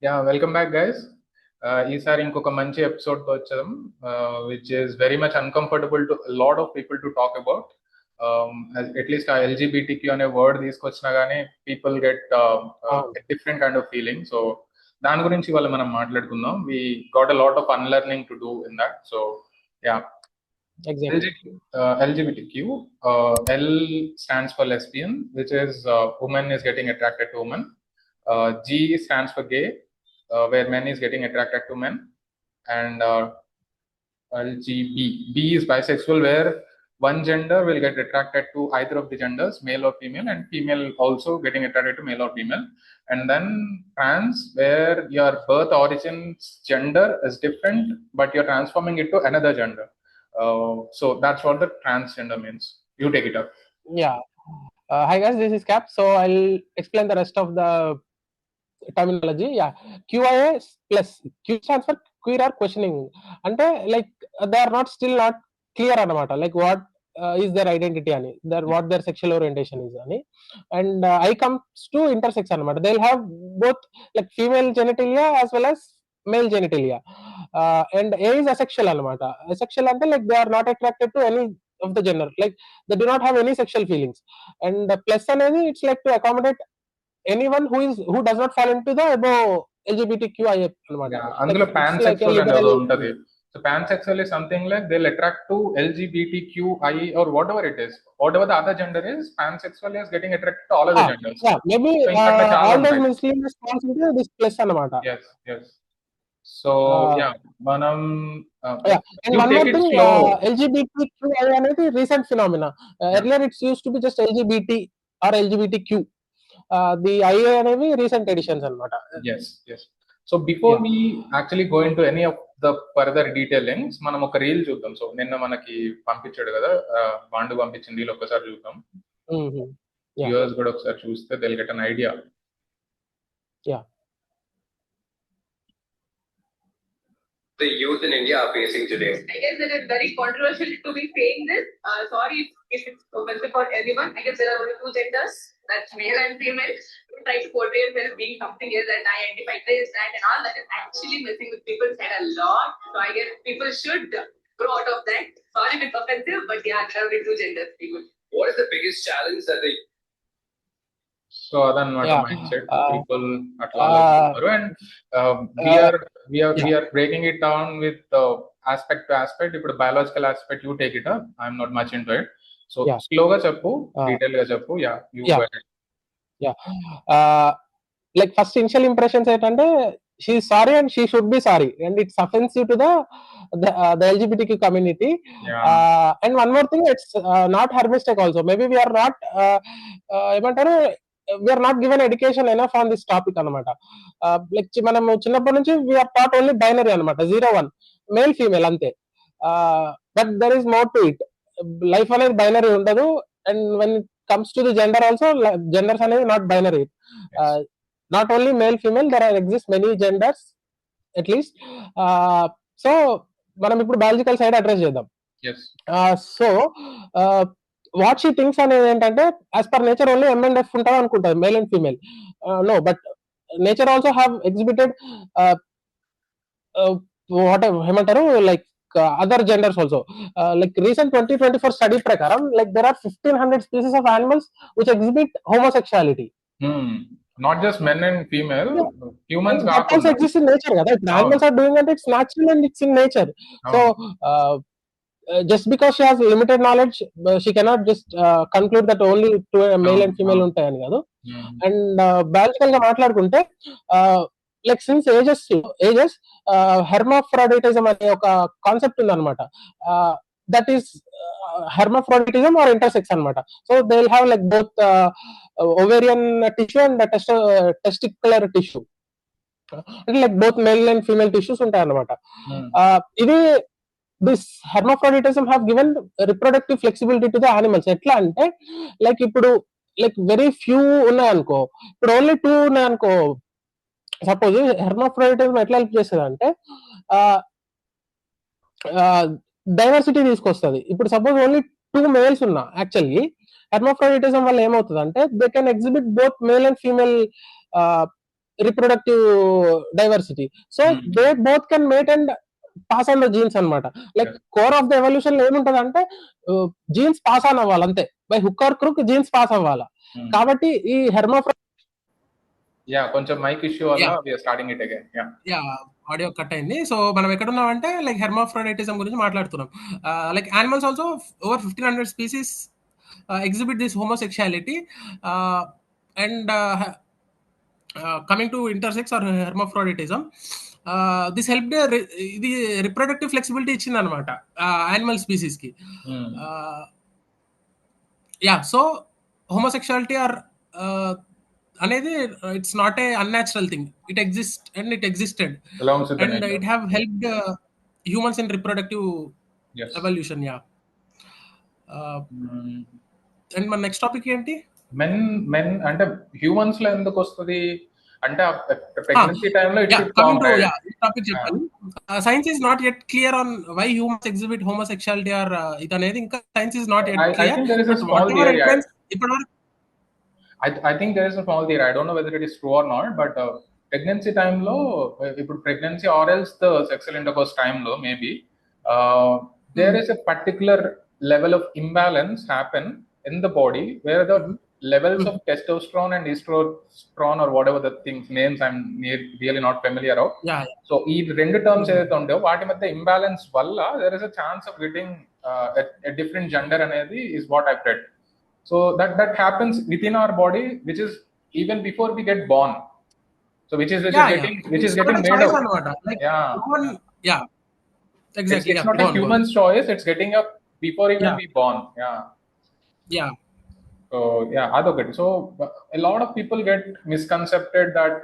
Yeah, welcome back, guys. ఈసారి ఇంకొక మంచి ఎపిసోడ్ తో వచ్చాం, which is very much uncomfortable to lot of people to talk about. At least ఆ ఎల్జీబీటీక్యూ అనే వర్డ్ తీసుకొచ్చినా గానీ people get different kind of feeling. So దాని గురించి ఇవాళ మనం మాట్లాడుకుందాం. We got a lot of unlearning to do in that. So yeah, Exactly. LGBTQ, L stands for lesbian, which is woman is getting attracted to woman. G stands for gay, where men is getting attracted to men. And B is bisexual, where one gender will get attracted to either of the genders, male or female, and female also getting attracted to male or female. And then trans, where your birth origin's gender is different, but you're transforming it to another gender. So that's what the transgender means. You take it up. Yeah. Hi guys, this is Cap. So I'll explain the rest of the terminology. Yeah. QIA plus Q stands for queer or questioning. Ante like they are still not clear anamata. Like what is their identity ani, what their sexual orientation is ani. And I comes to intersex anamata. They'll have both like female genitalia as well as male genitalia. And A is asexual anamata. Asexual ante like they are not attracted to any of the gender, like they do not have any sexual feelings. And plus అనేది it's like to accommodate anyone who does not fall into the above LGBTQIA అన్నమాట. అందులో pansexual అనేది ఉంటది. So pansexual is something like they'll attract to LGBTQI or whatever it is, whatever the other gender is. Pansexual is getting attracted to all of the genders. Yeah, maybe all those Muslims falls into this plus అన్నమాట. Yes, yes. So yeah, manam yeah, and one more thing, LGBTQI అనేది recent phenomena. Earlier it's used to be just LGBT or LGBTQ. The IA అనేవి recent editions అన్నమాట. Yes, yes. So before we actually go into any of the further detailings, మనం ఒక reel చూద్దాం. So నిన్న మనకి పంపించాడు కదా, బాండు పంపించిన రీల్ ఒకసారి చూద్దాం. వ్యూవర్స్ కూడా ఒకసారి చూస్తే they'll get an idea. Yeah. The youth in India are facing today. I guess it is very controversial to be saying this. Sorry if it's offensive for everyone. I guess there are only two genders, that's male and female. Don't try to portray yourself being something else and identify this, that, and all. That is actually messing with people's head a lot. So I guess people should grow out of that. Sorry if it's offensive, but yeah, there are only two genders. People. What is the biggest challenge that they? So అదన్నమాట mindset. People అట్లా and we are breaking it down with aspect to aspect. ఇప్పుడు biological aspect you take it up. I'm not much into it. So slow గా చెప్పు, detail గా చెప్పు. Yeah, you go ahead. Yeah. Like first initial impressions ఏంటంటే she is sorry and she should be sorry, and it's offensive to the LGBTQ community. And one more thing, it's not her mistake also. Maybe we are not ఏమంటారు, we are not given education enough on this topic అన్నమాట. Like మనం చిన్నప్పటి నుంచి we are taught only binary అన్నమాట, 0-1 male female అంతే. But there is more to it. Life అనేది binary ఉండదు. And when it comes to the gender also, genders అనేది not binary. Not only male female, there are exist many genders at least. So మనం ఇప్పుడు biological side address చేద్దాం. So what she thinks అనేది ఏంటంటే, as per nature only M&F ఉంటుంది అనుకుంటుంది, male and female. No, but nature also have exhibited what ఏమంటారు, like other genders also. Like recent 2024 study prakaram, like there are 1500 species of animals which exhibit homosexuality. Not just men and female, humans also exist in nature kada. Animals are doing it, it's natural and it's in nature. So just because she has limited knowledge, she cannot just conclude that only two male and female ఉంటాయని కాదు. And biological గా మాట్లాడుకుంటే, like since ages హెర్మాఫ్రాడిటిజం అనే ఒక concept ఉందన్నమాట. That is hermaphroditism or intersex అనమాట. So they will have like both ovarian tissue and testicular tissue, అంటే like both male and female tissues ఉంటాయి అన్నమాట. ఇది this hermaphroditism have given reproductive flexibility to the animals. ఎట్లా అంటే, like ఇప్పుడు like very few ఉన్నాయనుకో, ఇప్పుడు only 2 ఉన్నాయనుకో, suppose హెర్మాఫ్రాడిటిజం ఎట్లా help చేస్తుంది అంటే డైవర్సిటీ తీసుకొస్తుంది. ఇప్పుడు సపోజ్ ఓన్లీ 2 మేల్స్ ఉన్నా, యాక్చువల్లీ హెర్మాఫ్రాడిటిజం వల్ల ఏమవుతుంది అంటే they can exhibit both male and female reproductive diversity. So they both can mate and pass on the genes అన్నమాట. Like core of the evolution ఏముంటది అంటే జీన్స్ పాస్ ఆన్ అవ్వాలి అంతే, by hook or crook genes pass అవ్వాలి. కాబట్టి ఈ కొంచెం mic issue వల్ల we are starting it again. Audio cut అయింది. సో మనం ఎక్కడ ఉన్నామంటే లైక్ హెర్మాఫ్రోడైటిజం గురించి మాట్లాడుతున్నాం. Like animals also over 1500 species exhibit this homosexuality and coming to intersex or hermaphroditism, this help ఇది రిప్రొడక్టివ్ ఫ్లెక్సిబిలిటీ ఇచ్చింది అనమాట యానిమల్ స్పీసీస్ కి. సో హోమోసెక్షువాలిటీ ఆర్ అనేది it's not a unnatural thing, it exist and it existed and it have helped humans in reproductive evolution. And మన next topic ఏంటి? Men అంటే humans లో ఎందుకు వస్తుంది అంటే ప్రెగ్నెన్సీ టైంలో టాపిక్ చెప్పాను. Science is not yet clear on why humans exhibit homosexuality or ఇది అనేది ఇంకా science is not yet clear. ఇప్పటివరకు I think there is a small theory. I don't know whether it is true or not, but pregnancy time lo, ఇప్పుడు pregnancy or else the sexual intercourse time lo maybe there is a particular level of imbalance happen in the body where the levels of testosterone and estrone or whatever the things names I'm really not familiar of. So ఈ రెండు terms ఏదైతే ఉండేవో వాటి మధ్య imbalance వల్ల there is a chance of getting a different gender అనేది is what I've read. So that happens within our body, which is even before we get born. So which is getting made up. Exactly. It's not a human's choice. It's getting up before even we born. So adokati. So a lot of people get misconcepted that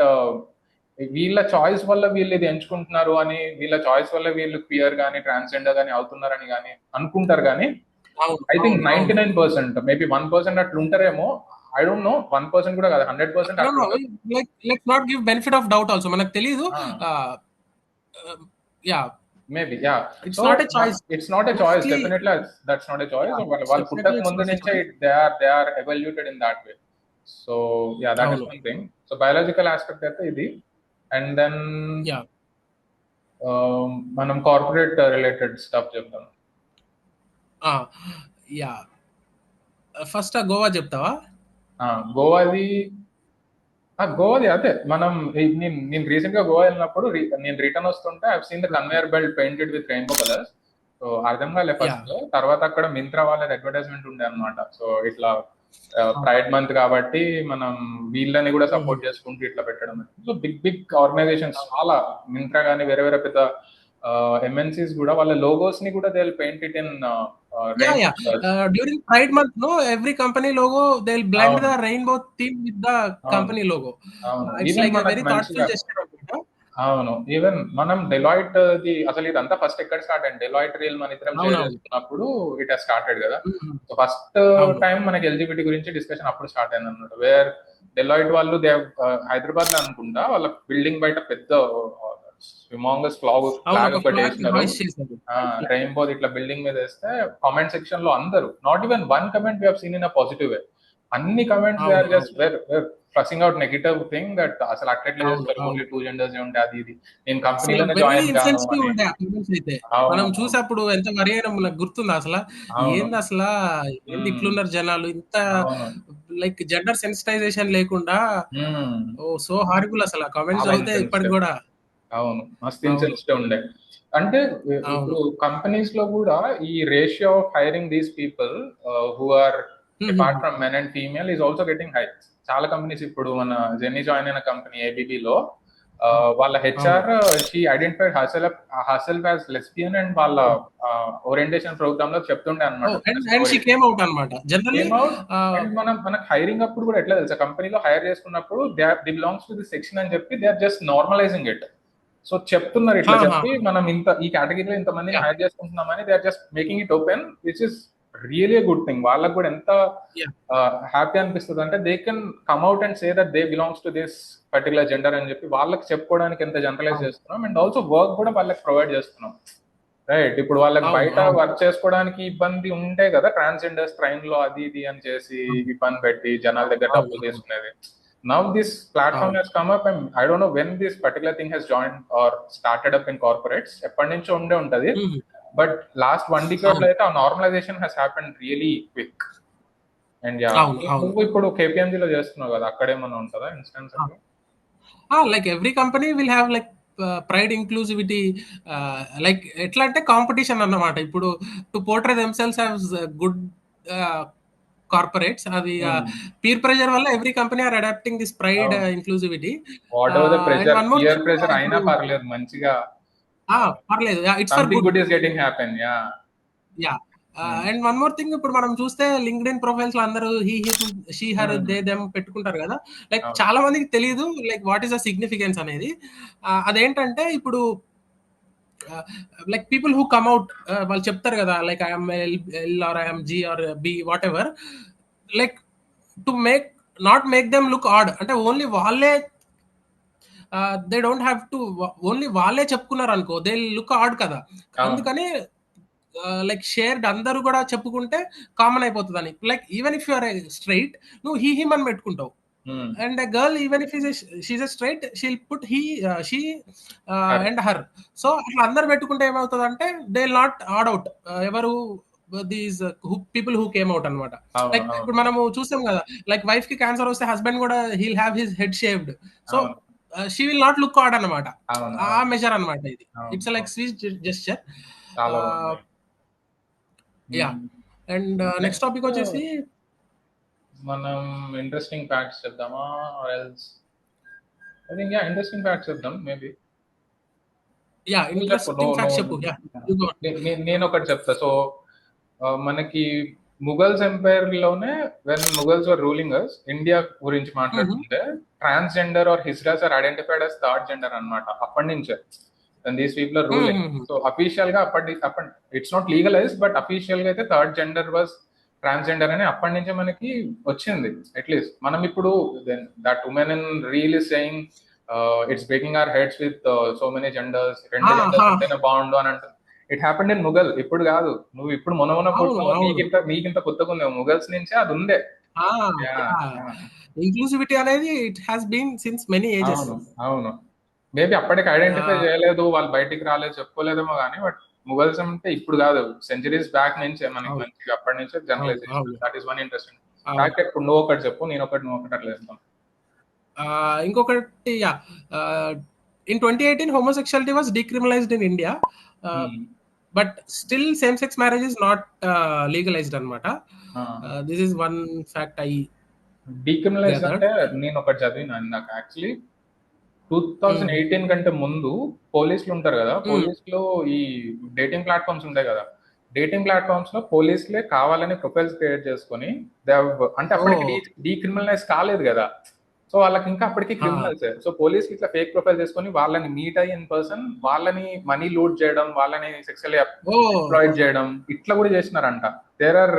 వీళ్ళ choice వల్ల వీళ్ళు ఇది ఎంచుకుంటున్నారు అని, వీళ్ళ choice వల్ల వీళ్ళు queer గానీ ట్రాన్స్జెండర్ గానీ అవుతున్నారని కానీ అనుకుంటారు. కానీ I think 99%, maybe 1% అట్లా ఉంటారేమో. I don't know, 1% కూడా కాదు, 100%. Like let's not give benefit of doubt also. మనకు తెలియదు. Maybe it's not a choice. It's not a choice. Definitely that's not a choice. వాళ్ళు పుట్టక ముందు నుంచే they are evaluated in that way. So that is one thing. So biological aspect అయితే ఇది. And then మనం corporate related stuff చెప్తాం. First Goa చెప్తావా? గోవాది అదే మనం నేను రీసెంట్ గా గోవా వెళ్ళినప్పుడు నేను రిటర్న్ వస్తుంటే I seen the conveyor belt painted with rainbow colours. So అర్థం కాలే ఫస్ట్. తర్వాత అక్కడ మింత్రా వాళ్ళది అడ్వర్టైజ్మెంట్ ఉండే అనమాట. సో ఇట్లా ప్రైడ్ మంత్ కాబట్టి మనం వీళ్ళని కూడా సపోర్ట్ చేసుకుంటూ ఇట్లా పెట్టడం. సో బిగ్ ఆర్గనైజేషన్స్ చాలా, మింత్రా కానీ వేరే వేరే పెద్ద MNCs కూడా వాళ్ళ లోగోస్ ని కూడా they will paint it in during Pride month, no, every company logo they will blend the rainbow theme with the company logo. It's like a very thoughtful gesture. అవును. ఈవెన్ మనం Deloitte the అసలు ఇదంతా first ఎక్కడ start అయింది, Deloitte reel మన ఇద్దరం చేస్తున్నప్పుడు it has started కదా. సో ఫస్ట్ టైం మనకి ఎల్జిబిటీ గురించి డిస్కషన్ అప్పుడు స్టార్ట్ అయింది అన్నమాట. వేర్ డెలాయిట్ వాళ్ళు హైదరాబాద్ లో అనుకుంటా వాళ్ళ బిల్డింగ్ బయట పెద్ద హ్యూమాంగస్ ఫ్లాగ్ ఒకటి వేసినారు, రెయిన్బో ఇట్లా బిల్డింగ్ మీద వేస్తే కామెంట్ సెక్షన్ లో అందరూ, not even one comment we have seen in a positive way. అన్ని comments they are just flushing out negative thing that అసలు అట్లెట్లా చేస్తారు, ఓన్లీ 2 genders ఉంటాయి అది ఇది. నేను కంపెనీలోనే జాయిన్ మనం చూసేప్పుడు ఎంత మరి అయినా మనకు గుర్తుంది అసలు ఏంది అసలు ఏంది ఇట్లున్నారు జనాలు, ఇంత లైక్ జెండర్ సెన్సిటైజేషన్ లేకుండా. ఓ సో హారిబుల్ అసలు కామెంట్స్ అయితే ఇప్పటికి కూడా. అవును, మస్తు ఇన్సెన్సిటివ్ ఉండే. అంటే ఇప్పుడు కంపెనీస్ లో కూడా ఈ ratio of hiring these people who are apart from men and female is also getting high. చాలా కంపెనీస్, ఇప్పుడు మన జెన్నీ జాయిన్ అయిన కంపెనీ ABB లో వాళ్ళ HR she identified herself as lesbian and వాళ్ళ ఓరియంటేషన్ ప్రోగ్రామ్ లో చెప్తుండే అనమాట. మనకు హైరింగ్ అప్పుడు కూడా ఎట్లా తెలుసా, కంపెనీలో హైర్ చేసుకున్నప్పుడు they belongs to the section అని చెప్పి they are just normalising it. So చెప్తున్నారు ఇట్లా చెప్పి మనం ఇంత ఈ కేటగిరీలో ఇంతమందిని హైర్ చేసుకుంటున్నామని they are just making it open, which is really good thing. వాళ్ళకు కూడా ఎంత హ్యాపీ అనిపిస్తుంది అంటే they can come out and say that they belongs to this particular gender అని చెప్పి వాళ్ళకి చెప్పుకోవడానికి ఎంత జనరలైజ్ చేస్తున్నాం. అండ్ ఆల్సో వర్క్ కూడా వాళ్ళకి ప్రొవైడ్ చేస్తున్నాం, రైట్? ఇప్పుడు వాళ్ళకి బయట వర్క్ చేసుకోవడానికి ఇబ్బంది ఉంటే కదా ట్రాన్స్జెండర్స్ ట్రైన్ లో అది ఇది అని చేసి ఇబ్బంది పెట్టి జనాల దగ్గర డబ్బులు తీసుకునేది. Now this platform has come up, and I don't know when this particular thing has joined or started up in corporates. ఎప్పటి నుంచో ఉండే ఉంటది, బట్ లాస్ట్ 1 decade లో అయితే ఆ normalization has happened really quick. And నువ్వు ఇప్పుడు KPMG లో చేస్తున్నావు కదా, అక్కడేమన్నా ఉంటుందా instance? Like every company will have like pride inclusivity, like ఎట్లా అంటే కాంపిటీషన్ అన్నమాట. ఇప్పుడు to portray themselves as good corporates, అది పీర్ ప్రెషర్ వల్ల every company are adapting this pride inclusivity. Whatever the pressure, peer pressure అయినా పర్లేదు, మంచిగా పర్లేదు, it's for good is getting happen. Yeah and one more thing, ఇప్పుడు మనం చూస్తే LinkedIn profiles లో అందరూ he she her they them పెట్టుకుంటారు కదా. లైక్ చాలా మందికి తెలియదు like what is the significance అనేది. అదేంటంటే ఇప్పుడు like people who come out వాళ్ళు చెప్తారు కదా, like I'm L or I'm G or B whatever, like to not make them look odd, అంటే ఓన్లీ వాళ్ళే they don't have to, only వాళ్ళే చెప్పుకున్నారు అనుకో దే లుక్ ఆడ్ కదా. అందుకని లైక్ షేర్డ్ అందరూ కూడా చెప్పుకుంటే కామన్ అయిపోతుంది అని. Like even if you are straight, నువ్వు హీ హిమ్ అని పెట్టుకుంటావు. And girl even if she's straight she'll put he she and her. So అట్లా అందరు పెట్టుకుంటే ఏమవుతుంది అంటే they will not odd out ఎవరు these people who came out అనమాట. లైక్ ఇప్పుడు మనము చూస్తాం కదా, లైక్ వైఫ్ కి క్యాన్సర్ వస్తే హస్బెండ్ కూడా he'll have his head shaved, so she will not look odd అనమాట. ఆ మెజర్ అనమాట ఇది. It's like sweet gesture. Yeah and next topic వచ్చేసి మనం ఇంట్రెస్టింగ్ ఫ్యాక్ట్స్ చెప్దామా, or else I think interesting facts చెప్దాం మేబీ. యా ఇంట్రెస్టింగ్ ఫ్యాక్ట్స్ చెప్పు. Yeah నేను ఒకటి చెప్తా. సో మనకి ముఘల్స్ ఎంపైర్ లోనే when Mughals were ruling us, India గురించి మాట్లాడుతుంటే transgender or hijras are identified as third gender అన్నమాట అప్పటి నుంచే. And these people are ruling. So official గా it's not legalized, but official గా అయితే థర్డ్ జెండర్ వాజ్ ట్రాన్స్జెండర్ అని అప్పటి నుంచే మనకి వచ్చింది. అట్లీస్ట్ మనం ఇప్పుడు that women in reel is saying it's breaking our heads with so many genders, రెండు జెండర్స్ ఉంటేనే బాగుండు అని అంటారు. ఇట్ హ్యాపెండ్ ఇన్ ముఘల్, ఇప్పుడు కాదు. నువ్వు ఇప్పుడు మొన్న నీకింత కొత్తగా ఉంది, ముఘల్స్ నుంచే అది ఉండే. ఇంక్లూసివిటీ అనేది it has been since many ages. అవును, మేబీ అప్పటికి ఐడెంటిఫై చేయలేదు, వాళ్ళు బయటికి రాలేదు, చెప్పుకోలేదేమో కానీ, బట్ ముఘల్స్ అంటే ఇప్పుడు కాదు, సెంచరీస్ బ్యాక్ నుంచే మనకి మంచిగా అప్పటి నుంచే generalization. That is one interesting fact. ఇప్పుడు నువ్వు ఒకటి చెప్పు, నేను ఒకటి అట్లా చేస్తాం. ఇంకొకటి, in 2018 homosexuality was decriminalized in India, but still same sex marriage is not legalized anamata. This is one fact I decriminalized అంటే నేను ఒకటి చదివినా నాకు. యాక్చువల్లీ 2018 కంటే ముందు పోలీసులు ఉంటారు కదా, పోలీసులు ఈ డేటింగ్ ప్లాట్ఫామ్స్ ఉంటాయి కదా, డేటింగ్ ప్లాట్ఫామ్స్ లో పోలీసులే కావాలని ప్రొఫైల్స్ క్రియేట్ చేసుకొని అంటే అప్పటికి డీక్రిమినలైజ్ కాలేదు కదా, సో వాళ్ళకి ఇంకా అప్పటికి క్రిమినల్స్. సో పోలీస్ ఇట్లా ఫేక్ ప్రొఫైల్ చేసుకొని వాళ్ళని మీట్ అయ్యి ఇన్ పర్సన్ వాళ్ళని మనీ లూట్ చేయడం, వాళ్ళని సెక్సువల్లీ ఎక్స్‌ప్లాయిట్ చేయడం, ఇట్లా కూడా చేసినారంట. దేర్ ఆర్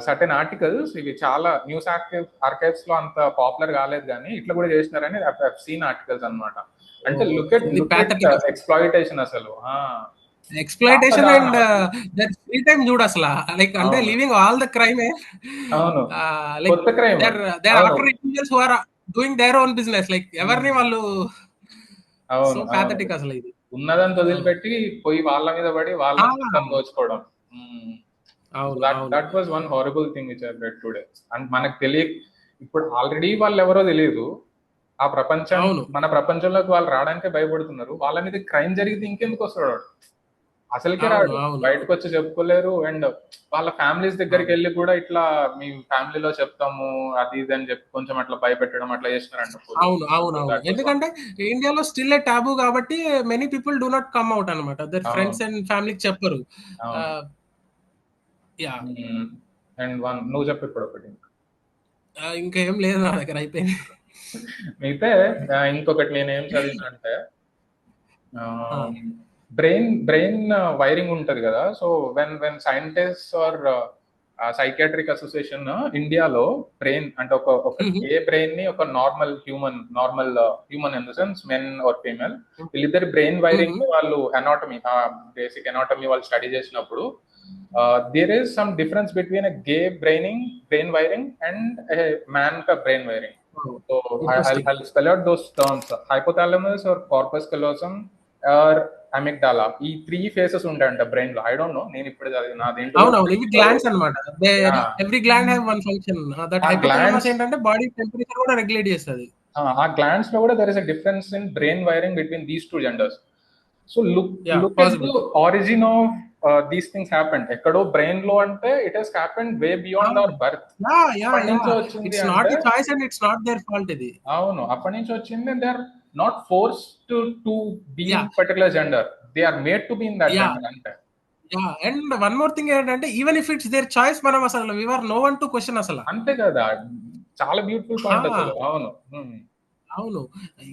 సర్టెన్ ఆర్టికల్స్, ఇవి చాలా న్యూస్ ఆర్కైవ్స్ లో అంత పాపులర్ కాలేదు కానీ ఇట్లా కూడా చేసినారని సీన్ ఆర్టికల్స్ అన్నమాట. అంటే లుక్ ఎట్ ఎక్స్‌ప్లాయిటేషన్, అసలు exploitation and that free time చూడు అసలు, లైక్ అంటే లివింగ్ ఆల్ ద క్రైమ్. అవును, కొత్త crime. There are after individuals who are doing their own business, like ఎవరిని వాళ్ళు. సో పాథటిక్ అసలు ఇది. ఉన్నదంతా వదిలిపెట్టి పోయి వాళ్ళ మీద పడి వాళ్ళ దోచుకోవడం. That was one horrible thing which I read today. And మనకు తెలియ, ఇప్పుడు ఆల్రెడీ వాళ్ళు ఎవరో తెలియదు, ఆ ప్రపంచం మన ప్రపంచంలోకి వాళ్ళు రావడానికే భయపడుతున్నారు. వాళ్ళ మీద క్రైమ్ జరిగితే ఇంకెందుకు వస్తాడు, అసలుకే రాడు, బయటకు వచ్చి చెప్పుకోలేరు. అండ్ వాళ్ళ ఫ్యామిలీస్ దగ్గరికి వెళ్ళి కూడా ఇట్లా మీ ఫ్యామిలీలో చెప్తాము అది ఇది అని చెప్పి కొంచెం అట్లా భయపెట్టడం అట్లా చేస్తున్నారంట. అవును, ఎందుకంటే ఇండియాలో స్టిల్ ఏ టాబూ కాబట్టి many people do not come out అనమాట. దర్ ఫ్రెండ్స్ అండ్ ఫ్యామిలీకి చెప్పరు. అండ్ నువ్వు చెప్పు ఇప్పుడు ఒకటి. ఇంకేం లేదు నా దగ్గర, అయిపోయింది. అయితే ఇంకొకటి నేనేం చదివినా అంటే బ్రెయిన్ వైరింగ్ ఉంటది కదా. So when scientist or psychiatric association ఇండియాలో బ్రెయిన్ అంటే ఒక ఏ బ్రెయిన్ ని ఒక normal human in the sense men or female, వీళ్ళిద్దరి బ్రెయిన్ వైరింగ్ వాళ్ళు అనాటమీ, బేసిక్ అనాటమీ వాళ్ళు స్టడీ చేసినప్పుడు there is some difference between a gay brain wiring and a man ka brain wiring. So Interesting. I'll spell out those terms: hypothalamus or corpus callosum or amygdala. ఈ three faces ఉంటాయంట brain లో. I don't know, నేను ఇప్పుడు నా దీంట్లో అవునవును, ఇవి glands అన్నమాట. Yeah. Every gland have one function. That ఆ హైపోథాలమస్ glands- ఏంటంటే బాడీ టెంపరేచర్ కూడా రెగ్యులేట్ చేస్తుంది. ఆ గ్లాండ్స్ లో కూడా there is a difference in brain wiring between these two genders. So look at possible. The origin of these things happened. ఎక్కడో brain లో అంటే it has happened way beyond our birth. అప్పటి నుంచి వచ్చింది ఇట్స్ నాట్ అంటే a choice and it's not their fault ఇది. అవును, అప్పటి నుంచి వచ్చింది. They are not forced to be Yeah. Particular gender, they are made to be in that Yeah. Gender అంటే. అండ్ వన్ మోర్ థింగ్ ఏంటంటే even if it's their choice, మనం అసలు we are no one to question అసలు. అంతే కదా, చాలా beautiful point అసలు. అవును. అవును,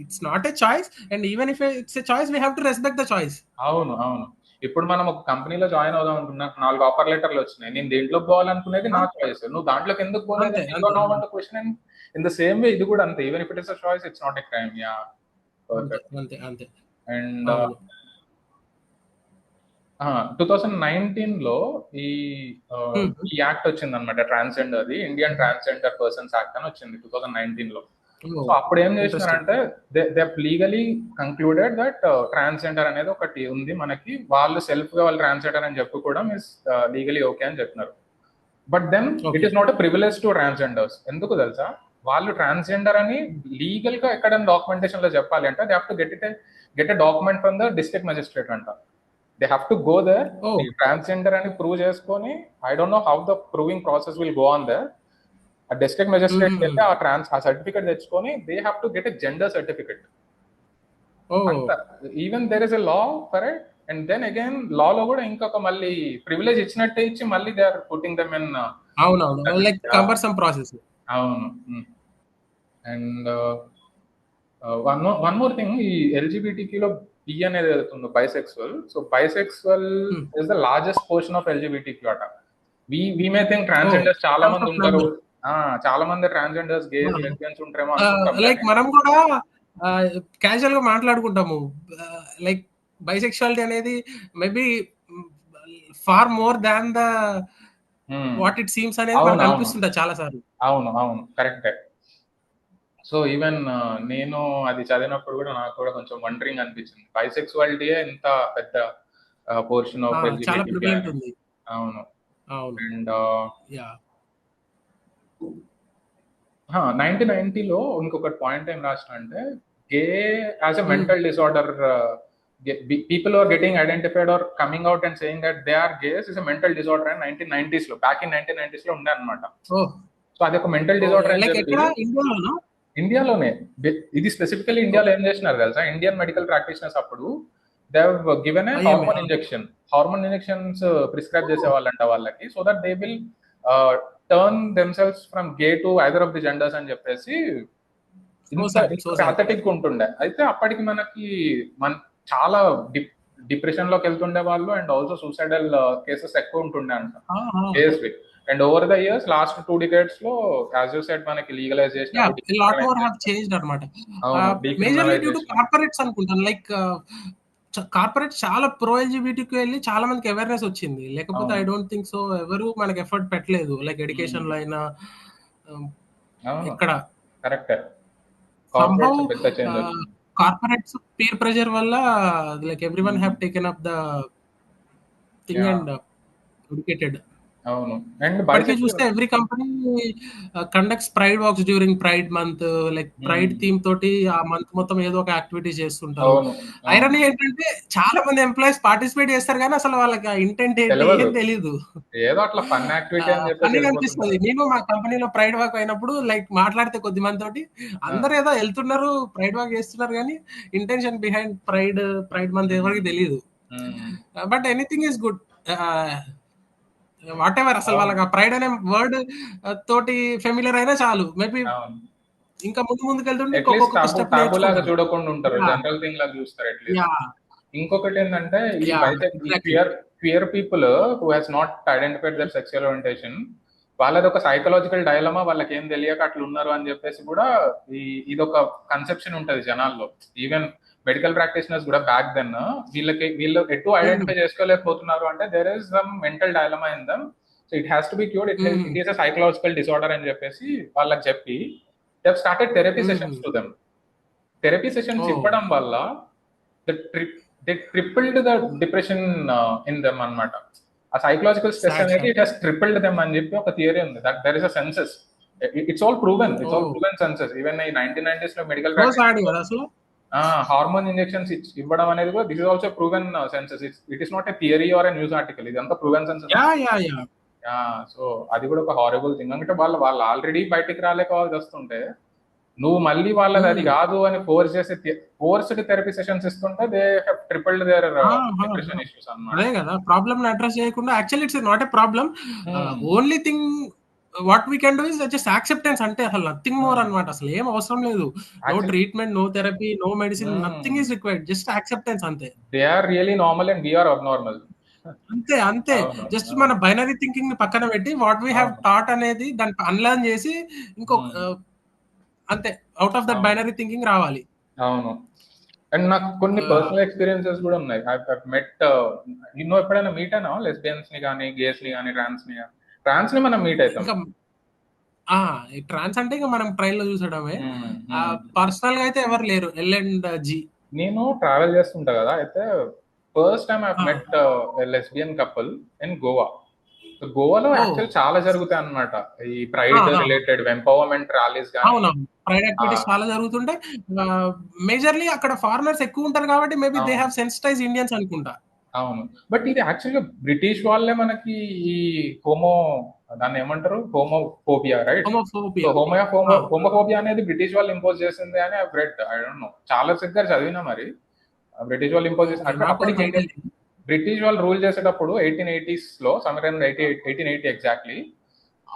it's not a choice and even if it's a choice we have to respect the choice. అవును. అవును. ఇప్పుడు మనం ఒక కంపెనీలో జాయిన్ అవుదాం అనుకున్నా, 4 ఆఫర్ లెటర్లు వచ్చినాయి. నేను దేంట్లోకి పోవాలనుకునేది నా చాయిస్. నువ్వు దాంట్లోకి ఎందుకు పోలేదు question. In the same way ఇది కూడా అంతే. Even if it is a choice, it's not a crime. Yeah, అంతే. అండ్ 2019 లో ఈ యాక్ట్ వచ్చింది అనమాట, transgender, Indian transgender persons act అని వచ్చింది 2019 లో. సో అప్పుడు ఏం చేసినారంటే they legally concluded that transgender అనేది ఒకటి ఉంది మనకి, వాళ్ళు సెల్ఫ్ గా వాళ్ళు ట్రాన్స్జెండర్ అని చెప్పుకోవడం ఇస్ లీగలీ ఓకే అని చెప్పినారు. But then it is not a privilege to transgenders. ఎందుకు తెలుసా? వాళ్ళు ట్రాన్స్జెండర్ అని లీగల్ గా ఎక్కడైనా డాక్యుమెంటేషన్ లో చెప్పాలి అంటే they have to get a document from the district magistrate అంట. They have to go there, transgender అని ప్రూవ్ చేసుకొని, I don't know how the proving process will go on there. ఆ డిస్ట్రిక్ట్ మెజిస్ట్రేట్ అయితే ఆ certificate తెచ్చుకొని they have to get a gender certificate. Even there is a law for it. And then again law లో కూడా ఇంకొక మళ్ళీ privilege ఇచ్చినట్టే ఇచ్చి మళ్ళీ they are putting them in. అవునవును, లైక్ కంపల్సరీ ప్రాసెస్. అవును. అండ్ వన్ మోర్ థింగ్, ఈ ఎల్జిబిటిక్యూలో బి అనేది వెళ్తుంది bisexual. So bisexual is the largest portion of LGBTQ అట. వి మే థింక్ ట్రాన్స్జెండర్స్ చాలా మంది ఉంటారు, చాలా మంది ట్రాన్స్జెండర్స్, గేస్, లెస్బియన్స్ ఉంటారేమో. లైక్ మనం కూడా క్యాజువల్ గా మాట్లాడుకుంటాము, లైక్ బైసెక్షువాలిటీ అనేది maybe far more than the what it seems అనేది మనకు అనిపిస్తుంటా చాలా సార్లు. అవును, కరెక్టే. సో ఈవెన్ నేను అది చదివినప్పుడు కూడా నాకు కూడా కొంచెం వండరింగ్ అనిపించింది, బైసెక్సువాలిటీ ఎంత పెద్ద పోర్షన్ ఆఫ్ ఎల్జిబిటిక్యూ. అవును. అండ్ 1990లో ఇంకొక పాయింట్ ఏం రాసిన అంటే, gay as a mental disorder, people are getting identified or coming out and saying that they are gays is a mental disorder అని 1990s లో, బ్యాక్ ఇన్ 1990s లో ఉండే అనమాట. సో అది ఒక మెంటల్ డిసార్డర్ అని చెప్పి ఇండియాలోనే, ఇది స్పెసిఫికలీ ఇండియాలో ఏం చేసినారు తెలుసా? ఇండియన్ మెడికల్ ప్రాక్టీషనర్స్ అప్పుడు they have given a hormone injections prescribe చేసేవాళ్ళంట వాళ్ళకి, so that they will turn themselves from gay to either of the genders అని చెప్పేసి అథెటిక్ ఉంటుండే. అయితే అప్పటికి మనకి చాలా డిప్రెషన్ లోకి వెళ్తుండే వాళ్ళు, అండ్ ఆల్సో సూసైడల్ కేసెస్ ఎక్కువ ఉంటుండే అంట KSV. And over the years, last 2 decades లో, యాజ్ యూ సెడ్, మనకి లీగలైజ్ చేసిన లాట్ మోర్ హావ్ చేంజ్డ్ అన్నమాట. మేజర్లీ డ్యూ టు కార్పొరేట్స్ అనుకుంటాను. లైక్ కార్పొరేట్ చాలా ప్రో ఎల్జిబిటికి వెళ్ళి చాలా మందికి అవేర్నెస్ వచ్చింది, లేకపోతే ఐ డోంట్ థింక్ సో ఎవరు మనకి ఎఫర్ట్ పెట్టలేదు, లైక్ ఎడ్యుకేషన్ లో అయినా ఇక్కడ. కరెక్ట్. కార్పొరేట్స్ పీర్ ప్రెషర్ వల్ల like everyone have taken up the thing and educated. అవును. ఇప్పటికీ చూస్తే every company conducts pride walks during pride month, like pride theme తోటి ఆ మంత్ మొత్తం ఏదో ఒక యాక్టివిటీ చేస్తుంటారు. ఐరనీ ఏంటంటే చాలా మంది ఎంప్లాయీస్ పార్టిసిపేట్ చేస్తారు కానీ అసలు వాళ్ళకి ఆ ఇంటెంట్ ఏంటి ఏం తెలీదు, ఏదో అట్లా ఫన్ యాక్టివిటీ అని చెప్పి అనిపిస్తుంది. నేను మా కంపెనీలో ప్రైడ్ వాక్ అయినప్పుడు లైక్ మాట్లాడితే కొద్ది మంది తోటి, అందరు ఏదో వెళ్తున్నారు ప్రైడ్ వాక్ చేస్తున్నారు కానీ ఇంటెన్షన్ బిహైండ్ ప్రైడ్ మంత్ ఎవరికి తెలియదు. But anything is good, what ever. అసలు వాళ్ళకి ప్రైడ్ అనే వర్డ్ తోటి ఫెమిలియర్ అయినా చాలు, మేబీ ఇంకా ముందుకు వెళ్తుంటే చూడకుండా ఉంటారు, జనరల్ థింగ్ లాగా చూస్తారు. ఇంకొకటి ఏంటంటే, queer people who has not identified their sexual orientation, వాళ్ళది ఒక సైకలాజికల్ డైలమా, వాళ్ళకి ఏం తెలియక అట్లా ఉన్నారు అని చెప్పేసి కూడా ఇది ఒక కన్సెప్షన్ ఉంటది జనాల్లో. ఈవెన్ మెడికల్ ప్రాక్టీషనర్స్ కూడా బ్యాక్ దెన్ వీళ్ళు ఎటు ఐడెంటిఫై చేసుకోలేకపోతున్నారు అంటే there is some mental dilemma in them, so it has to be cured, it is a psychological disorder అని చెప్పేసి వాళ్ళకి చెప్పి they started therapy Mhm. Sessions to them. Therapy sessions Oh. ఇవ్వడం వల్ల they tripled the depression in them అన్నమాట. ఆ psychological stress Sad, అనేది sad. It has tripled them అని చెప్పి ఒక థియరీ ఉంది. That there is a census. It's all proven census. Even ఈ 1990s లో మెడికల్ So sad కదా అసలు. హార్మోన్ ఇంజెక్షన్స్ ఇవ్వడం అనేది కూడా this is also proven census. It is not a theory are a news article. ఇదంతా proven census. Yeah. So అది కూడా ఒక హారబుల్ థింగ్. అంటే వాళ్ళు ఆల్రెడీ బయటికి రాలేకపోవాల్సి వస్తుంటే నువ్వు మళ్ళీ వాళ్ళది అది కాదు అని ఫోర్స్డ్ థెరపీ సెషన్స్ ఇస్తుంటే they have tripled their depression issues అన్నమాట. అదే కదా ప్రాబ్లమ్ అడ్రస్ చేయకుండా actually it's not a problem. Only thing what we can do is just acceptance, అంటే అసలు నథింగ్ మోర్ అన్నమాట. అసలు ఏం అవసరం లేదు. No treatment, no therapy, no medicine, nothing is required. Just acceptance అంతే. They are really normal and we are abnormal. అంతే. Just మన బైనరీ థింకింగ్ ని పక్కన పెట్టి వాట్ వీ హ్యావ్ టాట్ అనేది దాన్ని అన్లర్న్ చేసి ఇంకొక అంతే out of that binary thinking రావాలి. అవును. అండ్ నాకు కొన్ని పర్సనల్ ఎక్స్పీరియన్సెస్ కూడా ఉన్నాయి. ఐ మెట్ ఎప్పుడైనా మీట్ అయినా లెస్బియన్స్ ని కానీ, గేస్ ని కానీ, ట్రాన్స్ ని మనం మీట్ అవుతాం. ట్రాన్స్ అంటే ఇంకా మనం ట్రైల్ లో చూసడమే. పర్సనల్ గా అయితే ఎవరు లేరు. L&G నేను ట్రావెల్ చేస్తుంటా కదా, అయితే first time I met lesbian couple in Goa. గోవాలో యాక్చువల్ చాలా జరుగుతాయి అన్నమాట ఈ ప్రైడ్ రిలేటెడ్ ఎంపవర్మెంట్ ర్యాలీస్ కానీ. అవునవును, ప్రైడ్ యాక్టివిటీస్ చాలా జరుగుతుంటాయి. మేజర్లీ అక్కడ ఫారినర్స్ ఎక్కువ ఉంటారు కాబట్టి maybe they have sensitize Indians అనుకుంటా. అవును, బట్ ఇది యాక్చువల్గా బ్రిటిష్ వాళ్ళే మనకి ఈ దాన్ని ఏమంటారు, హోమోఫోబియా, రైట్? హోమోఫోబియా అనేది బ్రిటిష్ వాళ్ళు ఇంపోజ్ చేసింది అని ఐ డోంట్ నో, చాలా దగ్గర చదివినా. మరి బ్రిటిష్ వాళ్ళు ఇంపోజ్ చేసిన అప్పటికి బ్రిటిష్ వాళ్ళు రూల్ చేసేటప్పుడు 1880s లో, సమ్వేర్ ఇన్ 1880 ఎగ్జాక్ట్లీ,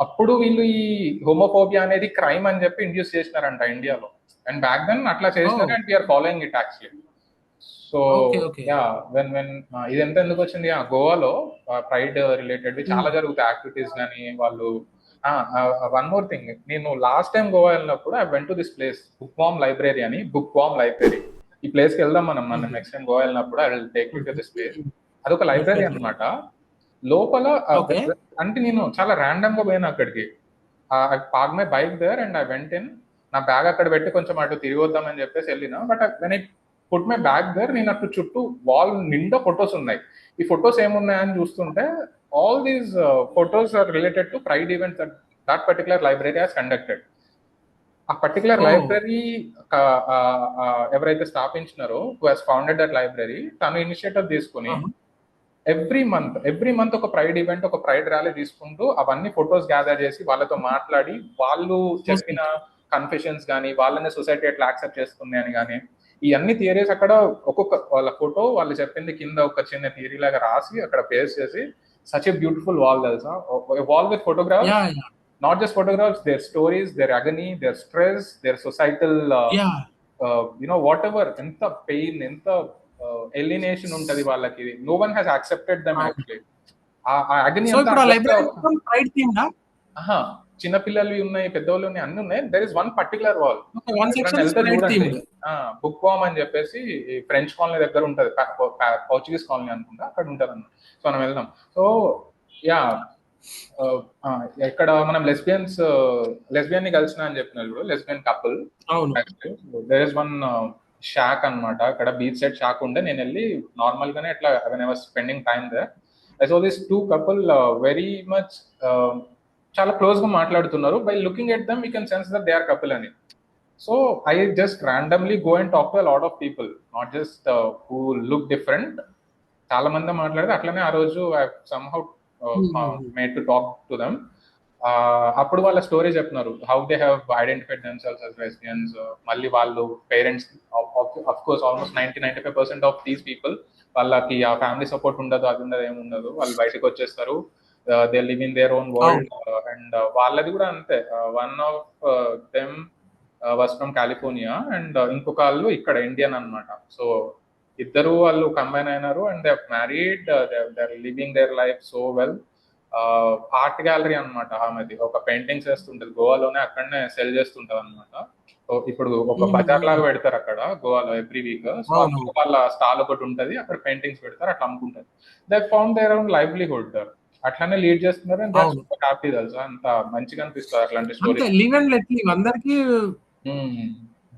అప్పుడు వీళ్ళు ఈ హోమోఫోబియా అనేది క్రైమ్ అని చెప్పి ఇండ్యూస్ చేసినారంట ఇండియాలో. అండ్ బ్యాక్ దెన్ అట్లా చేసినారు and we're following it actually. So when ఇది ఎంత ఎందుకు వచ్చింది, గోవాలో ప్రైడ్ రిలేటెడ్ చాలా జరుగుతాయి యాక్టివిటీస్ కానీ. వాళ్ళు వన్ మోర్ థింగ్, నేను లాస్ట్ టైం గోవా వెళ్ళినప్పుడు I went to this place, bookworm library అని. బుక్వామ్ లైబ్రరీ, ఈ ప్లేస్ కి వెళ్దాం మనం నెక్స్ట్ టైం గోవా వెళ్ళినప్పుడు. I will take you to this place. అదొక లైబ్రరీ అన్నమాట. లోపల అంటే నేను చాలా ర్యాండమ్ గా పోయాను అక్కడికి. I park my bike there and I went in. నా బ్యాగ్ అక్కడ పెట్టి కొంచెం అటు తిరిగి వద్దామని చెప్పేసి వెళ్ళినా. But when I put my bag there, నేను అటు చుట్టూ వాల్ నిండా ఫొటోస్ ఉన్నాయి. ఈ ఫొటోస్ ఏమున్నాయని చూస్తుంటే all these photos are related to pride events that particular library has conducted. ఆ పర్టికులర్ లైబ్రరీ ఎవరైతే స్థాపించినారో, who has founded that library, తను ఇనిషియేటివ్ తీసుకుని ఎవ్రీ మంత్ ఒక ప్రైడ్ ఈవెంట్, ఒక ప్రైడ్ ర్యాలీ తీసుకుంటూ అవన్నీ ఫొటోస్ గ్యాదర్ చేసి వాళ్ళతో మాట్లాడి, వాళ్ళు చెప్పిన కన్ఫెషన్స్ కానీ, వాళ్ళని సొసైటీ ఎట్లా యాక్సెప్ట్ చేస్తుంది అని కానీ, ఈ అన్ని థియరీస్ అక్కడ ఒక్కొక్క వాళ్ళ ఫోటో వాళ్ళు చెప్పింది కింద ఒక చిన్న థియరీ లాగా రాసి అక్కడ పేస్ట్ చేసి, సచ్ ఎ బ్యూటిఫుల్ వాల్ తెలుసా, wall with photographs. Not just photographs, their stories, their agony, their stress, their societal, whatever, enta pain, enta alienation untadi vallaki. No one has accepted them actually. Agony so ipudu library pride themed చిన్న పిల్లలు ఉన్నాయి, పెద్దవాళ్ళు ఉన్నాయి, అన్ని ఉన్నాయి. There is one particular wall, bookworm అని చెప్పేసి French colony దగ్గర ఉంటది, పోర్చుగీస్ కాలనీ అనుకుంటా, అక్కడ ఉంటది అన్నమాట. సో మనం వెళ్దాం. సో ఇక్కడ మనం లెస్బియన్ ని కలిసిన అని చెప్పిన lesbian couple. There is one shock అన్నమాట, అక్కడ బీచ్ సైడ్ షాక్ ఉండే. నేను వెళ్ళి నార్మల్ గానే అట్లా when I was spending time there, I saw this two couple very much చాలా క్లోజ్ గా మాట్లాడుతున్నారు. By looking at them you can sense that they are couple అని. So I just randomly go and talk to a lot of people, not just who look different. చాలా మంది మాట్లాడితే అట్లనే ఆ రోజు I somehow made to talk to them. అప్పుడు వాళ్ళ story చెప్తున్నారు, how they have identified themselves as lesbians. మళ్ళీ వాళ్ళు parents, of course almost 90-95% of these people, వాళ్ళకి ఆ ఫ్యామిలీ సపోర్ట్ ఉండదు, అది ఉండదు, ఏముండదు. వాళ్ళు బయటకు వచ్చేస్తారు, they live in their own world. And వాళ్ళది కూడా అంతే. One of them was from California and ఇంకొక వాళ్ళు ఇక్కడ ఇండియన్ అన్నమాట. సో ఇద్దరు వాళ్ళు కంబైన్ అయినారు and they married, they are living their life so well. Art gallery అనమాట ఆమెది, ఒక పెయింటింగ్స్ వేస్తుంటది గోవాలోనే, అక్కడనే సెల్ చేస్తుంటది అనమాట. ఇప్పుడు ఒక బజార్ లాగా పెడతారు అక్కడ గోవాలో ఎవ్రీ వీక్. సో వాళ్ళ స్టాల్ ఒకటి ఉంటది, అక్కడ పెయింటింగ్స్ పెడతారు, అట్లా అమ్ముకుంటారు. They found their own livelihood. అట్లానే లీడ్ చేస్తున్నారు అండ్ దే ఆర్ అవును. సూపర్ హ్యాపీ తెలుసా. అంత మంచిగా అనిపిస్తుంది అట్లాంటి అంతే stories. Live and let live అందరికి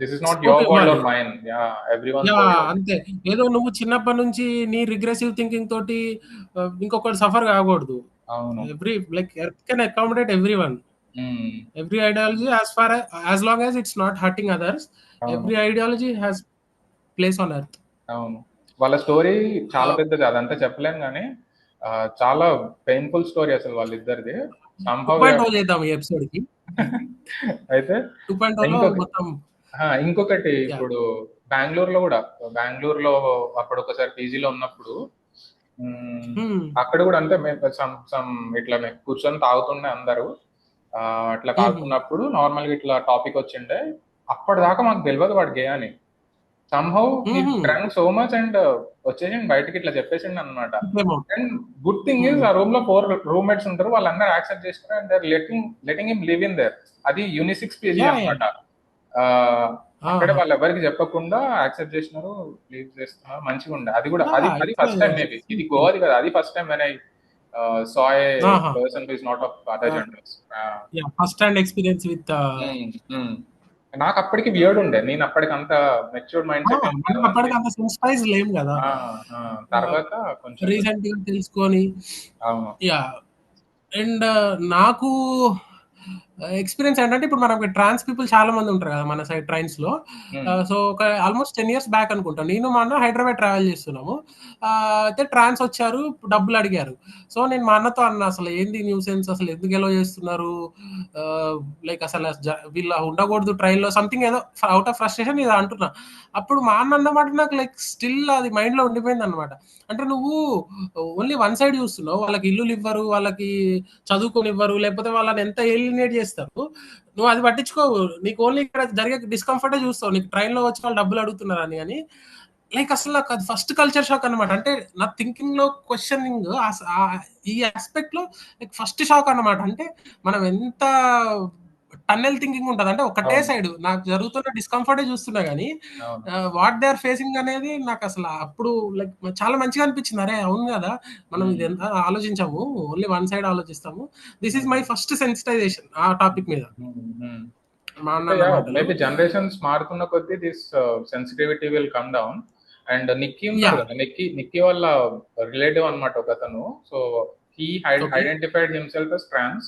this is not scope your world ఇవ్వాలి. Or mine, yeah everyone's yeah world. అంతే. ఏదో నువ్వు చిన్నప్పటి నుంచి నీ రిగ్రెసివ్ థింకింగ్ తోటి ఇంకొకటి సఫర్ కాకూడదు. అవును. Every like earth can accommodate every one. Every ideology, as long as it's not hurting others, అవును. every ideology has place on earth. అవును. వాళ్ళ స్టోరీ చాలా పెద్దది, అదంతా చెప్పలేం కానీ చాలా పెయిన్ఫుల్ స్టోరీ అసలు వాళ్ళిద్దరిది. Somehow they 2.0 have- చేద్దాం ఈ ఎపిసోడ్ కి. అయితే 2.0 లో మొత్తం ఇంకొకటి Yeah. ఇప్పుడు బెంగళూరులో అప్పుడు ఒకసారి పీజీలో ఉన్నప్పుడు అక్కడ కూడా అంటే మేము సమ్ ఇట్లా మేము కూర్చొని తాగుతుండే అందరూ అట్లా తాగుతున్నప్పుడు నార్మల్ గా ఇట్లా టాపిక్ వచ్చిండే. అప్పటిదాకా మాకు తెలియదు వాడు గే అని. somehow he drank so much and వచ్చేసి బయటకి ఇట్లా చెప్పేసిండు అనమాట. అండ్ గుడ్ థింగ్ ఇస్ ఆ రూమ్ లో 4 రూమ్మేట్స్ ఉంటారు, వాళ్ళందరూ యాక్సెప్ట్ చేస్తారు and they letting him live in there. అది యూనిసిక్స్ పీజీ అనమాట. అక్కడే వాళ్ళు ఎవరికి చెప్పకుండా యాక్సెప్ట్ చేసినారు, లీవ్ చేస్తున్నారు, మంచిగా ఉండే. అది కూడా అది ఫస్ట్ టైం మేబీ, ఇది గోవాది కదా, అది first time when I saw a person who is not of other genders. First hand experience with నాకు అప్పటికి వియర్డ్ ఉండే, నేను అప్పటికి అంత మెచ్యూర్డ్ మైండ్ సెట్ అప్పటికి అంత సెన్సిటైజ్ లేం కదా. తర్వాత కొంచెం రీసెంట్ గా తెలుసుకొని. అవును. యా అండ్ నాకు ఎక్స్పీరియన్స్ ఏంటంటే ఇప్పుడు మనకి ట్రాన్స్ పీపుల్ చాలా మంది ఉంటారు కదా మన సైడ్ ట్రైన్స్ లో. సో ఒక ఆల్మోస్ట్ 10 years బ్యాక్ అనుకుంటా, నేను మా అన్న హైదరాబాద్ ట్రావెల్ చేస్తున్నాము. అయితే ట్రాన్స్ వచ్చారు, డబ్బులు అడిగారు. సో నేను మా అన్నతో అన్న అసలు ఏంది న్యూసెన్స్, అసలు ఎందుకు ఎలా చేస్తున్నారు, లైక్ అసలు వీళ్ళు ఉండకూడదు ట్రైన్ లో, సంథింగ్ ఏదో అవుట్ ఆఫ్ ఫ్రస్ట్రేషన్ ఇది అంటున్నా. అప్పుడు మా అన్న అన్నమాట నాకు లైక్ స్టిల్ అది మైండ్ లో ఉండిపోయింది అనమాట. అంటే నువ్వు ఓన్లీ వన్ సైడ్ చూస్తున్నావు, వాళ్ళకి ఇల్లులు ఇవ్వరు, వాళ్ళకి చదువుకొని ఇవ్వరు, లేకపోతే వాళ్ళని ఎంత ఎలినేట్ చేస్తారు, నువ్వు అది పట్టించుకోవు. నీకు ఓన్లీ ఇక్కడ జరిగే డిస్కంఫర్టే చూస్తావు, నీకు ట్రైన్ లో వచ్చి వాళ్ళు డబ్బులు అడుగుతున్నారని. అని లైక్ అసలు నాకు అది ఫస్ట్ కల్చర్ షాక్ అనమాట. అంటే నా థింకింగ్ లో క్వశ్చనింగ్ ఈ ఆస్పెక్ట్ లో లైక్ ఫస్ట్ షాక్ అనమాట. అంటే మనం ఎంత టన్నెల్ థింకింగ్ ఉంటుంది అంటే ఒకటే సైడ్ నాకు జరుగుతున్న డిస్కంఫర్టే చూస్తున్నా గానీ వాట్ దే ఆర్ ఫేసింగ్ అనేది నాకు అసలు అప్పుడు లైక్ చాలా మంచిగా అనిపించింది. అరే అవును కదా, మనం ఇది ఎంత ఆలోచించాము, ఓన్లీ వన్ సైడ్ ఆలోచిస్తాము. This is my first sensitization ఆ టాపిక్ మీద. మేబీ జనరేషన్స్ మారుతున్న కొద్దీ this sensitivity will come down. And Nikki Nikki వాళ్ళ రిలేటివ్ అనమాట ఒక అతను. So he identified himself as trans,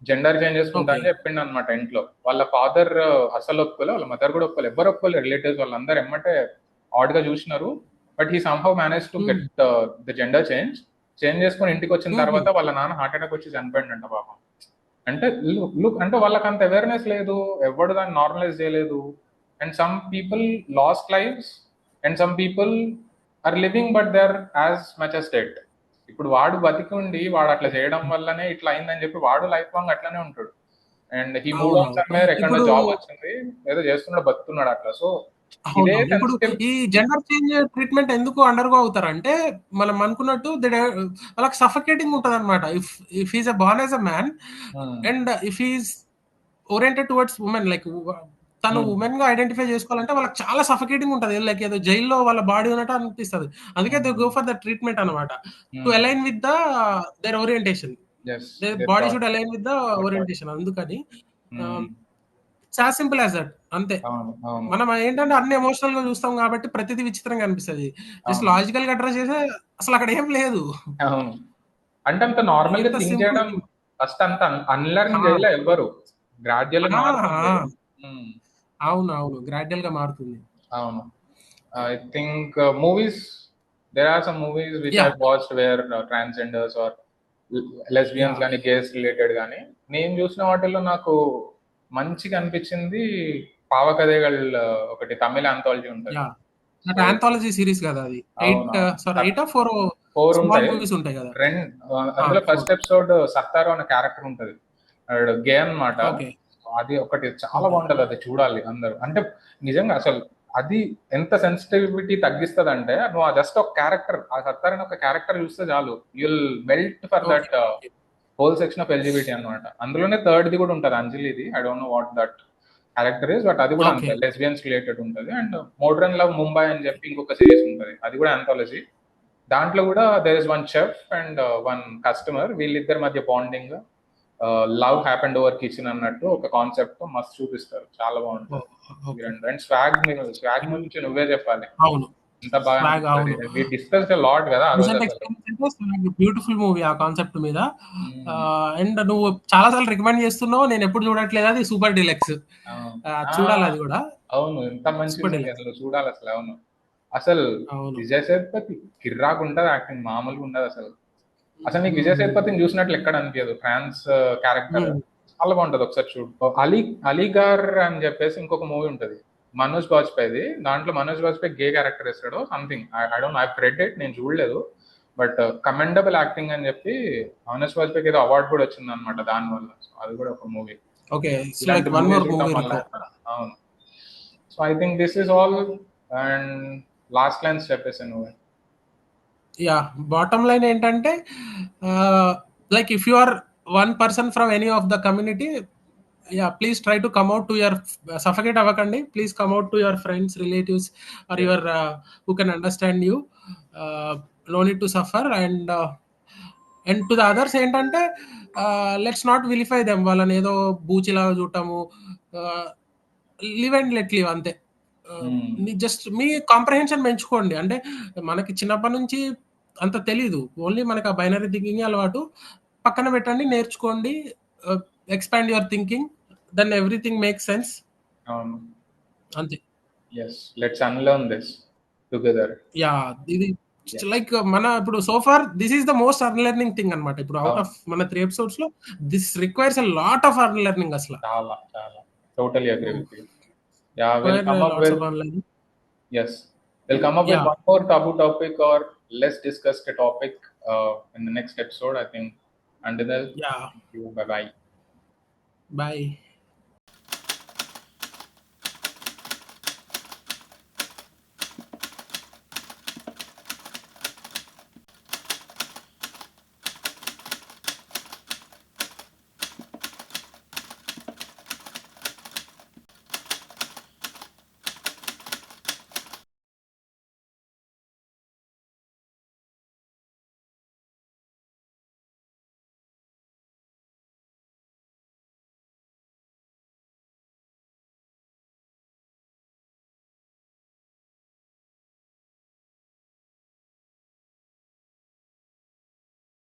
gender change చేసుకుంటా అని చెప్పిండు అనమాట. ఇంట్లో వాళ్ళ ఫాదర్ అసలు ఒప్పుకోలే, వాళ్ళ మదర్ కూడా ఒప్పుకోలే, ఎవరు ఒప్పుకోలే, రిలేటివ్స్ వాళ్ళందరూ ఎమ్మటే ఆడ్ గా చూసినారు. But he somehow manage to get the gender change చేసుకుని ఇంటికి వచ్చిన తర్వాత వాళ్ళ నాన్న హార్ట్ అటాక్ వచ్చి చనిపోయిందంట పాపం. అంటే లుక్ అంటే వాళ్ళకి అంత అవేర్నెస్ లేదు, ఎవడు దాన్ని నార్మలైజ్ చేయలేదు. And some people lost lives and some people are living but they are as much as dead. ఇప్పుడు వాడు బతికి ఉండి వాడు అట్లా చేయడం వల్లనే ఇట్లా అయిందని చెప్పి వాడు లైఫ్ లాంగ్ అట్లానే ఉంటాడు. And he move on somewhere, ఎక్కడ జాబ్ వచ్చింది, ఏదో చేస్తున్నాడు, బతుకున్నాడు అట్లా. సో ఇదే ఇప్పుడు ఈ జెండర్ చేంజ్ ట్రీట్మెంట్ ఎందుకు అండర్గో అవుతారంటే మనం అనుకున్నట్టు వాళ్ళకి సఫకేటింగ్ ఉంటది అనమాట. If is born as a man and if is oriented towards women, like తను ఉమెన్ గా ఐడెంటిఫై చేసుకోవాలంటే వాళ్ళకి చాలా సఫకేటింగ్ ఉంటది, లైక్ ఏదో జైల్లో వాళ్ళ బాడీ ఉన్నట్టు అనిపిస్తుంది. అందుకే they go for the treatment అనమాట, to align with their orientation. Body should align with the orientation. అందుకని చాలా సింపుల్ యాజ్ దట్, అంతే. మనం ఏంటంటే అన్ని ఎమోషనల్ గా చూస్తాం కాబట్టి ప్రతిదీ విచిత్రంగా అనిపిస్తుంది. జస్ట్ లాజికల్ గా అడ్రస్ చేసే అసలు అక్కడ ఏం లేదు. అంటే అంత నార్మల్ గా థింక్ చేయడం ఫస్ట్ అంత అన్లర్న్ చేయలే ఎవ్వరు, గ్రాడ్యువల్ గా అవును గ్రాడ్యువల్ గా మారుతుంది. అవును. I think movies, there are some movies which I watched where transgenders or lesbians కానీ గేస్ రిలేటెడ్ కానీ, నేను చూసిన వాటిల్లో నాకు మంచిగా అనిపించింది పావకథేగల్, ఒకటి తమిళ ఆంథాలజీ ఉంటుంది. ఆంథాలజీ సిరీస్ కదా అది. 4 ఉంటాయి కదా. అందులో ఫస్ట్ ఎపిసోడ్ సత్తారు అనే క్యారెక్టర్ ఉంటది, గే అన్నమాట. అది ఒకటి చాలా బాగుంటది, అది చూడాలి అందరూ. అంటే నిజంగా అసలు అది ఎంత సెన్సిటివిటీ తగ్గిస్తుంది అంటే, నువ్వు జస్ట్ ఒక క్యారెక్టర్, ఆ సత్తార్ అనే ఒక క్యారెక్టర్ చూస్తే చాలు, you'll melt for that whole section of LGBT అనమాట. అందులోనే థర్డ్ది కూడా ఉంటుంది, అంజలిది. I don't know what that character is, but అది కూడా అంతే లెస్బియన్స్ రిలేటెడ్ ఉంటుంది. అండ్ మోడ్రన్ లవ్ ముంబై అని చెప్పి ఇంకొక సిరీస్ ఉంటుంది, అది కూడా ఆంథాలజీ. దాంట్లో కూడా there is one chef and one customer, వీళ్ళిద్దరి మధ్య bonding, love happened over kitchen అన్నట్టు ఒక కాన్సెప్ట్ తో మస్తు చూపిస్తారు, చాలా బాగుంటుంది. అండ్ స్వాగ్ గురించి నువ్వే చెప్పాలి, అవును, ఎంత బాగా Swag, అవును. డిస్కస్ లాట్ కదా ఆ రోజు అసలు. బ్యూటిఫుల్ మూవీ ఆ కాన్సెప్ట్ మీద. అండ్ నువ్వు చాలా సార్లు రికమెండ్ చేస్తున్నావు, నేను ఎప్పుడు చూడట్లేదు, అది సూపర్ డిలక్స్. చూడాలి అది కూడా. అవును, ఎంత మంచి Super movie deluxe. అసలు, చూడాలి అసలు. అవును, అసలు అవును. విజయ్ సేతుపతి కిర్రాకు ఉంటది, యాక్టింగ్ మామూలుగా ఉండదు అసలు. అసలు నీకు విజయ్ సేతుపతిని చూసినట్లు ఎక్కడ అనిపించదు, ఫ్రాన్స్ క్యారెక్టర్ చాలా బాగుంటది, ఒకసారి చూడు. అలీగార్ అని చెప్పేసి ఇంకొక మూవీ ఉంటది మనోజ్ బాజ్పేయిది, దాంట్లో మనోజ్ బాజ్పేయి గే క్యారెక్టర్ వేస్తాడు something, I don't I read it, నేను చూడలేదు, బట్ కమెండబుల్ యాక్టింగ్ అని చెప్పి మనోజ్ బాజ్పేయికి ఏదో అవార్డు కూడా వచ్చింది అనమాట దానివల్ల. సో అది కూడా ఒక మూవీ. ఓకే, ఇలాంటి movies చూడటం వల్ల. అవును, so I think this is all. And last lines చెప్పేసి నువ్వు. యా, బాటమ్ లైన్ ఏంటంటే, like if you are one person from any of the community, yeah please try to come out to your, suffocate అవ్వకండి, please come out to your friends, relatives or your who can understand you, no need to suffer. And to the others ఏంటంటే, let's not vilify them, వాళ్ళని ఏదో బూచిలాగా చూడటము, live and let live అంతే. Just మీ comprehension పెంచుకోండి. అంటే మనకి చిన్నప్పటి నుంచి అంత తెలీదు, ఓన్లీ మనకి ఆ బైనరీ థింకింగ్ అలవాటు. పక్కన పెట్టండి, నేర్చుకోండి, expand your thinking, then everything make sense. అవును, అంతే. Yes, let's unlearn this together. Yeah, ఇది లైక్ మన ఇప్పుడు so far this is the most unlearning thing అనమాట. ఇప్పుడు అవుట్ ఆఫ్ మన 3 ఎపిసోడ్స్ లో this requires a lot of unlearning అసలు. చాలా చాలా totally agree with you. Yeah, we'll come up with, yes, we'll come up with one more taboo topic or less discussed topic in the next episode, I think. Until then, yeah, thank you. Bye bye. Bye.